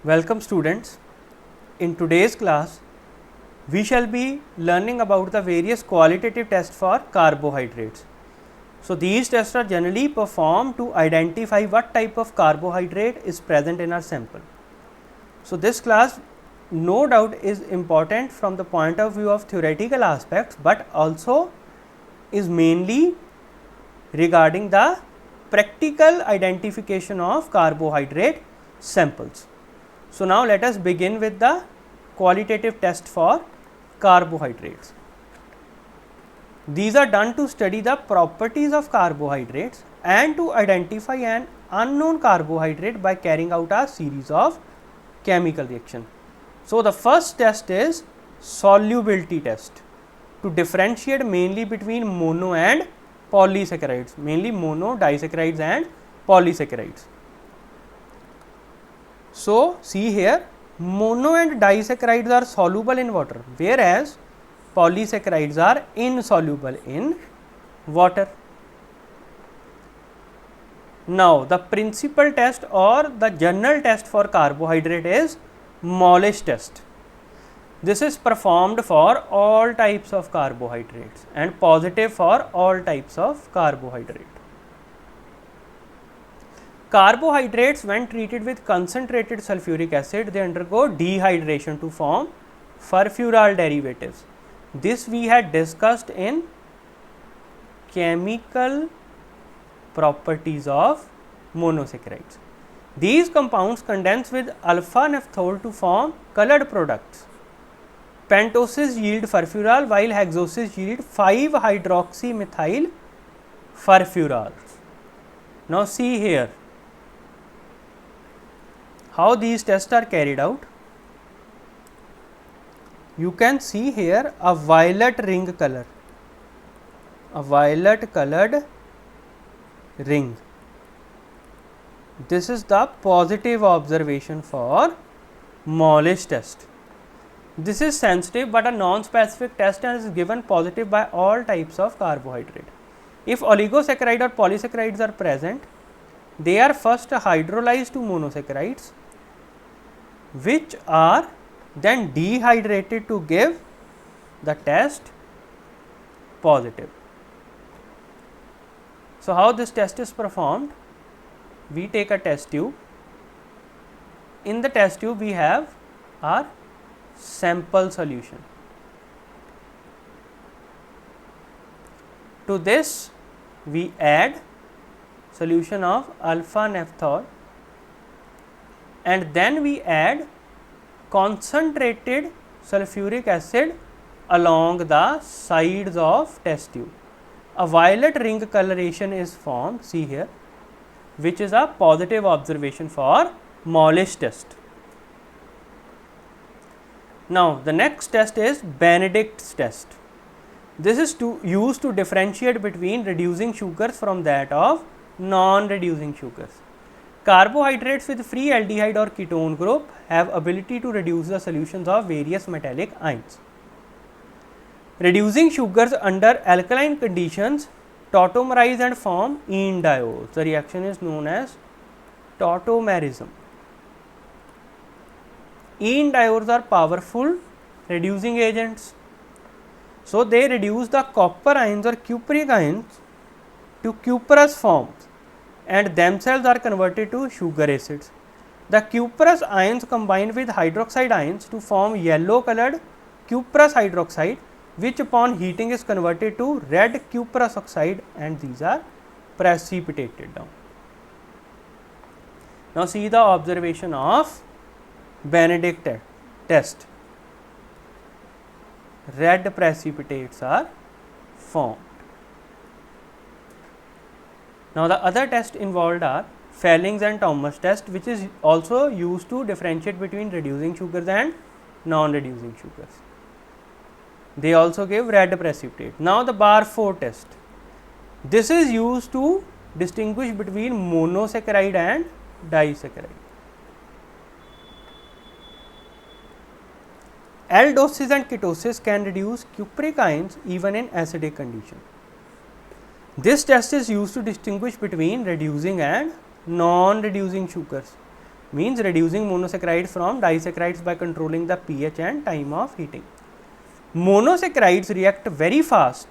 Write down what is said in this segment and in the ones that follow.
Welcome students. In today's class, we shall be learning about the various qualitative tests for carbohydrates. So, these tests are generally performed to identify what type of carbohydrate is present in our sample. So, this class no doubt is important from the point of view of theoretical aspects, but also is mainly regarding the practical identification of carbohydrate samples. So, now let us begin with the qualitative test for carbohydrates. These are done to study the properties of carbohydrates and to identify an unknown carbohydrate by carrying out a series of chemical reactions. So, the first test is solubility test to differentiate mainly between mono and polysaccharides, mainly mono, disaccharides and polysaccharides. So, see here, mono and disaccharides are soluble in water, whereas polysaccharides are insoluble in water. Now, the principal test or the general test for carbohydrate is Molesch test. This is performed for all types of carbohydrates and positive for all types of carbohydrate. Carbohydrates, when treated with concentrated sulfuric acid, they undergo dehydration to form furfural derivatives. This we had discussed in chemical properties of monosaccharides. These compounds condense with alpha naphthol to form colored products. Pentoses yield furfural while hexoses yield 5-hydroxymethyl furfurals. Now, see here how these tests are carried out. You can see here a violet ring color, a violet colored ring. This is the positive observation for Molesch test. This is sensitive but a non-specific test and is given positive by all types of carbohydrate. If oligosaccharide or polysaccharides are present, they are first hydrolyzed to monosaccharides, which are then dehydrated to give the test positive. So, how this test is performed? We take a test tube. In the test tube, we have our sample solution. To this, we add solution of alpha naphthol, and then we add concentrated sulfuric acid along the sides of test tube. A violet ring coloration is formed, see here, which is a positive observation for Molesch test. Now, the next test is Benedict's test. This is used to differentiate between reducing sugars from that of non-reducing sugars. Carbohydrates with free aldehyde or ketone group have ability to reduce the solutions of various metallic ions. Reducing sugars under alkaline conditions tautomerize and form indiols. The reaction is known as tautomerism. Indiols are powerful reducing agents. So, they reduce the copper ions or cupric ions to cuprous forms and themselves are converted to sugar acids. The cuprous ions combine with hydroxide ions to form yellow colored cuprous hydroxide, which upon heating is converted to red cuprous oxide, and these are precipitated down. Now, see the observation of Benedict test. Red precipitates are formed. Now, the other tests involved are Fellings and Thomas test, which is also used to differentiate between reducing sugars and non-reducing sugars. They also give red precipitate. Now, the Barfoed test. This is used to distinguish between monosaccharide and disaccharide. Aldoses and ketosis can reduce cupric ions even in acidic condition. This test is used to distinguish between reducing and non-reducing sugars. means reducing monosaccharides from disaccharides by controlling the pH and time of heating. Monosaccharides react very fast,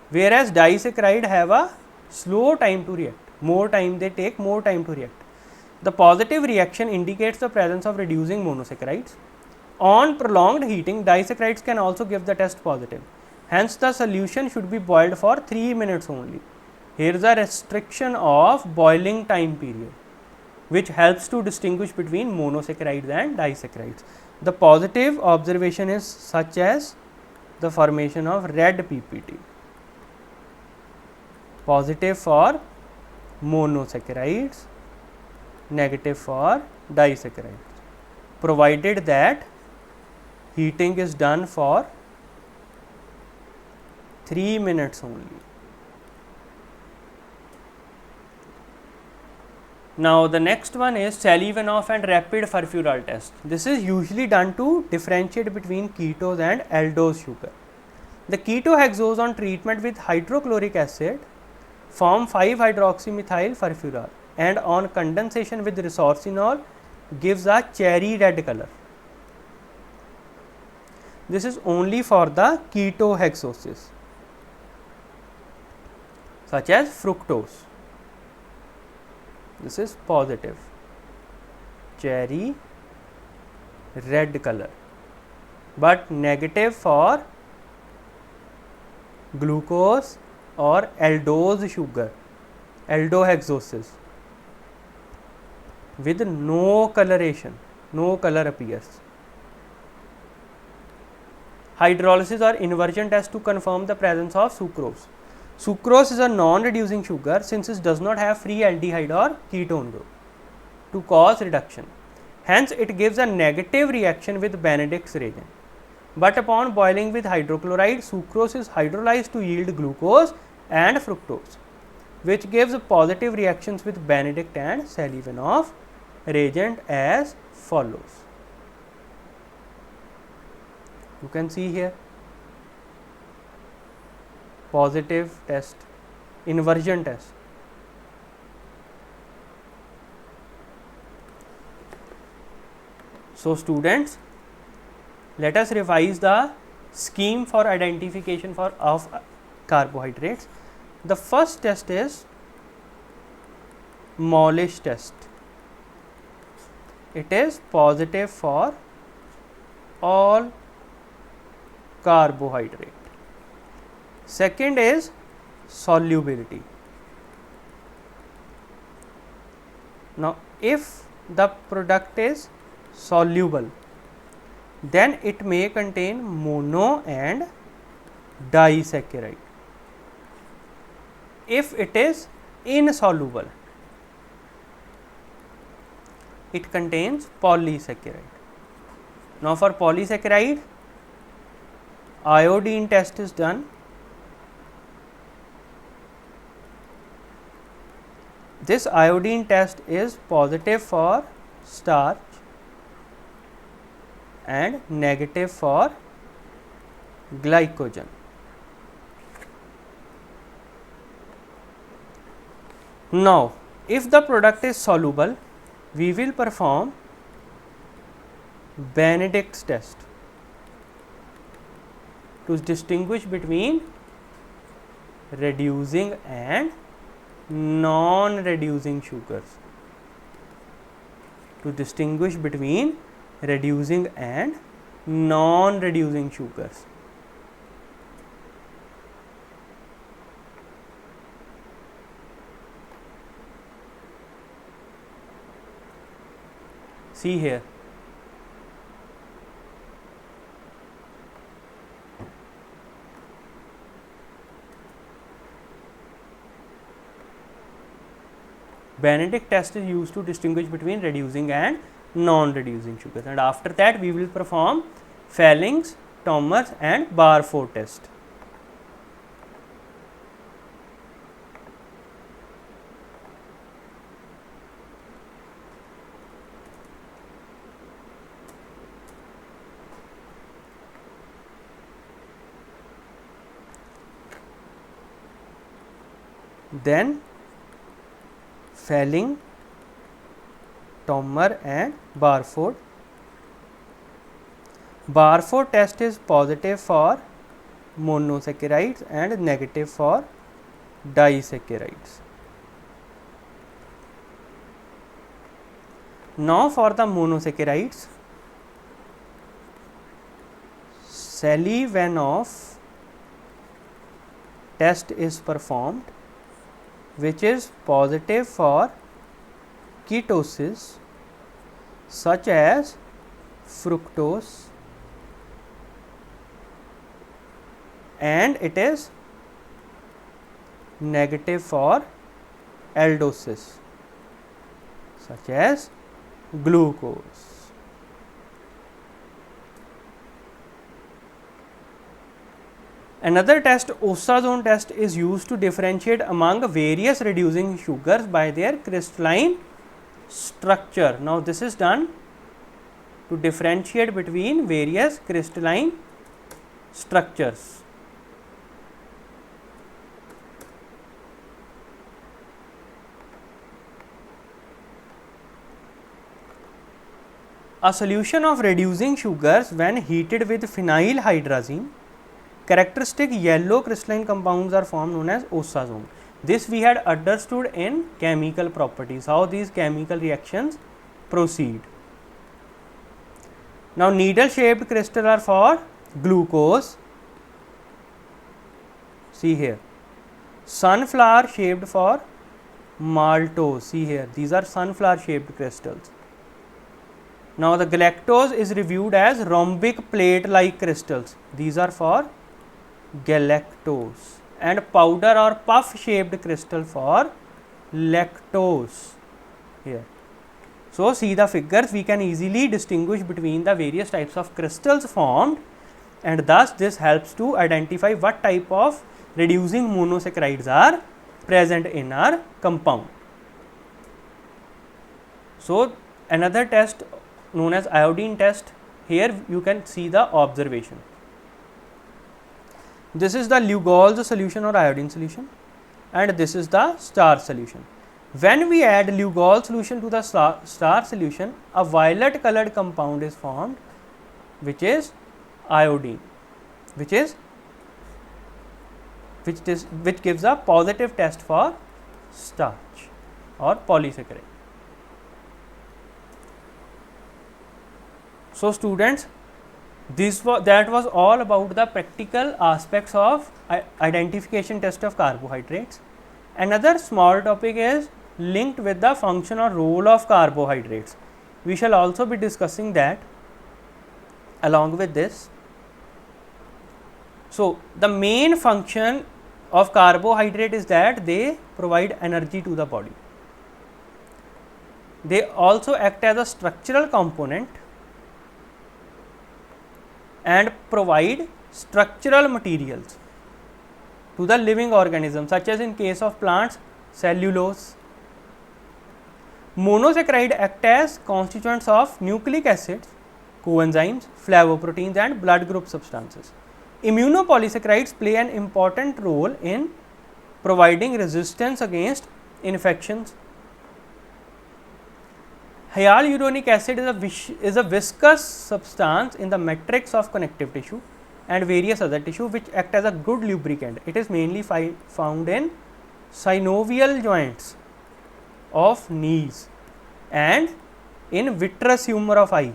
whereas disaccharide have a slow time to react, they take more time to react. The positive reaction indicates the presence of reducing monosaccharides. On prolonged heating, disaccharides can also give the test positive. Hence, the solution should be boiled for 3 minutes only. Here is a restriction of boiling time period, which helps to distinguish between monosaccharides and disaccharides. The positive observation is such as the formation of red PPT. Positive for monosaccharides, negative for disaccharides, provided that heating is done for 3 minutes only. Now, the next one is Selivanov and rapid furfural test. This is usually done to differentiate between ketose and aldose sugar. The ketohexose on treatment with hydrochloric acid form 5-hydroxymethyl furfural, and on condensation with resorcinol gives a cherry red color. This is only for the ketohexoses such as fructose. This is positive, cherry red color, but negative for glucose or aldose sugar, aldohexoses, with no coloration, no color appears. Hydrolysis or inversion test to confirm the presence of sucrose. Sucrose is a non-reducing sugar since it does not have free aldehyde or ketone group to cause reduction. Hence, it gives a negative reaction with Benedict's reagent. But upon boiling with hydrochloride, sucrose is hydrolyzed to yield glucose and fructose, which gives positive reactions with Benedict and Selivanov reagent as follows. You can see here positive test, inversion test. So, students, let us revise the scheme for identification of carbohydrates. The first test is Molish test. It is positive for all carbohydrate. Second is solubility. Now, if the product is soluble, then it may contain mono and disaccharide. If it is insoluble, it contains polysaccharide. Now, for polysaccharide, iodine test is done. This iodine test is positive for starch and negative for glycogen. Now, if the product is soluble, we will perform Benedict's test to distinguish between reducing and non-reducing sugars. To distinguish between reducing and non-reducing sugars. See here. Benedict test is used to distinguish between reducing and non-reducing sugars, and after that we will perform Fellings, Thomas and Barfoed test. Then Felling Tommer and Barford. Barford test is positive for monosaccharides and negative for disaccharides. Now for the monosaccharides, Sullivanov test is performed, which is positive for ketosis such as fructose, and it is negative for aldoses such as glucose. Another test, Ossazone test, is used to differentiate among various reducing sugars by their crystalline structure. Now this is done to differentiate between various crystalline structures. A solution of reducing sugars when heated with phenylhydrazine, characteristic yellow crystalline compounds are formed known as Ossazone. This we had understood in chemical properties, how these chemical reactions proceed. Now needle shaped crystal are for glucose, see here, sunflower shaped for maltose, see here, these are sunflower shaped crystals. Now the galactose is reviewed as rhombic plate like crystals, these are for galactose, and powder or puff shaped crystal for lactose here. So see the figures, we can easily distinguish between the various types of crystals formed, and thus this helps to identify what type of reducing monosaccharides are present in our compound. So another test known as iodine test, here you can see the observation. This is the Lugol's solution or iodine solution, and this is the star solution. When we add Lugol solution to the star solution, a violet colored compound is formed, which is iodine, which gives a positive test for starch or polysaccharide. So students, that was all about the practical aspects of identification test of carbohydrates. Another small topic is linked with the function or role of carbohydrates. We shall also be discussing that along with this. So the main function of carbohydrate is that they provide energy to the body. They also act as a structural component and provide structural materials to the living organism, such as in case of plants, cellulose. Monosaccharide act as constituents of nucleic acids, coenzymes, flavoproteins and blood group substances. Immunopolysaccharides play an important role in providing resistance against infections. Hyaluronic acid is a viscous substance in the matrix of connective tissue and various other tissue, which act as a good lubricant. It is mainly found in synovial joints of knees and in vitreous humor of eye.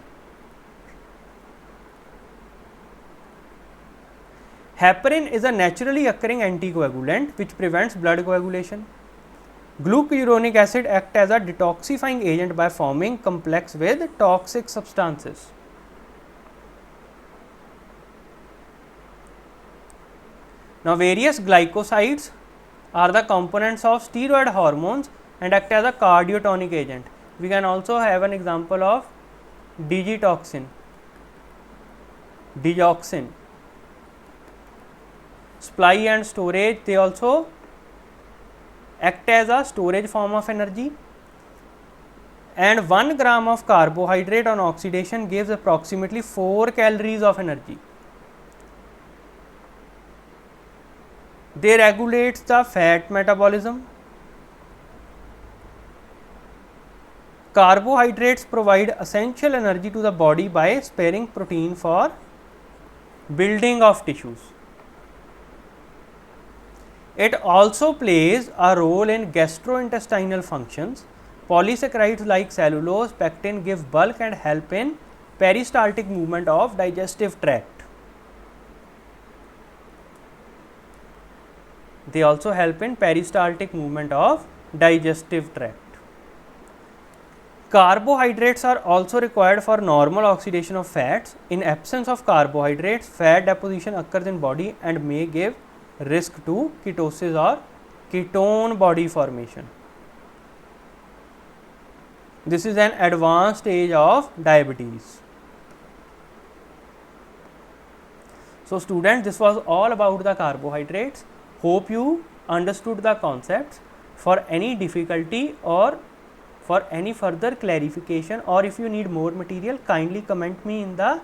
Heparin is a naturally occurring anticoagulant which prevents blood coagulation. Glucuronic acid acts as a detoxifying agent by forming complex with toxic substances. Now various glycosides are the components of steroid hormones and act as a cardiotonic agent. We can also have an example of digoxin. Supply and storage, they also act as a storage form of energy, and 1 gram of carbohydrate on oxidation gives approximately 4 calories of energy. They regulate the fat metabolism. carbohydrates provide essential energy to the body by sparing protein for building of tissues. It also plays a role in gastrointestinal functions. Polysaccharides like cellulose, pectin give bulk and help in peristaltic movement of digestive tract. They also help in peristaltic movement of digestive tract. Carbohydrates are also required for normal oxidation of fats. In absence of carbohydrates, fat deposition occurs in body and may give risk to ketosis or ketone body formation. This is an advanced stage of diabetes. So students, this was all about the carbohydrates. Hope you understood the concepts. For any difficulty or for any further clarification, or if you need more material, kindly comment me in the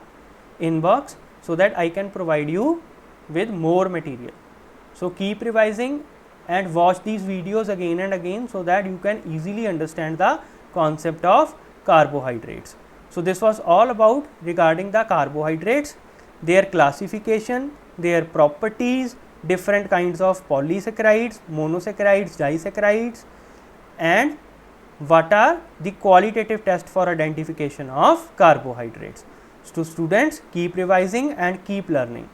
inbox so that I can provide you with more material. So keep revising and watch these videos again and again so that you can easily understand the concept of carbohydrates. So this was all about regarding the carbohydrates, their classification, their properties, different kinds of polysaccharides, monosaccharides, disaccharides, and what are the qualitative tests for identification of carbohydrates. So students, keep revising and keep learning.